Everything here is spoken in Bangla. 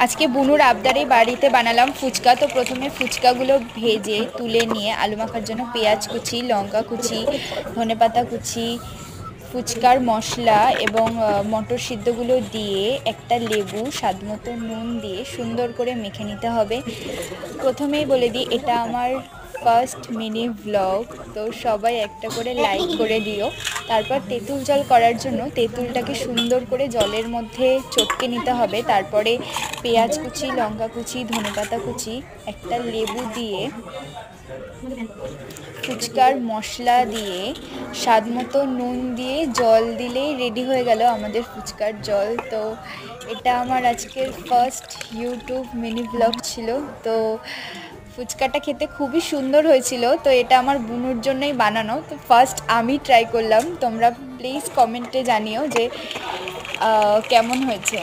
আজকে বুনুর আবদারে বাড়িতে বানালাম ফুচকা। তো প্রথমে ফুচকাগুলো ভেজে তুলে নিয়ে আলু মাখার জন্য পেঁয়াজ কুচি, লঙ্কা কুচি, ধনেপাতা কুচি, ফুচকার মশলা এবং মটর সিদ্ধগুলো দিয়ে একটা লেবু স্বাদমতো নুন দিয়ে সুন্দর করে মেখে নিতে হবে। প্রথমেই বলে দিই এটা আমার ফার্স্ট মিনি ভ্লগ, তো সবাই একটা করে লাইক করে দিও। তারপর তেঁতুল জল করার জন্য তেঁতুলটাকে সুন্দর করে জলের মধ্যে চটকে নিতে হবে। তারপরে পেঁয়াজ কুচি, লঙ্কা কুচি, ধনেপাতা কুচি, একটা লেবু দিয়ে ফুচকার মশলা দিয়ে স্বাদমতো নুন দিয়ে জল দিলেই রেডি হয়ে গেল আমাদের ফুচকার জল। তো এটা আমার আজকের ফার্স্ট ইউটিউব মিনি ব্লগ ছিল। তো ফুচকাটা খেতে খুবই সুন্দর হয়েছিল। তো এটা আমার বুনুর জন্যই বানানো, তো ফার্স্ট আমি ট্রাই করলাম। তোমরা প্লিজ কমেন্টে জানিও যে কেমন হয়েছে।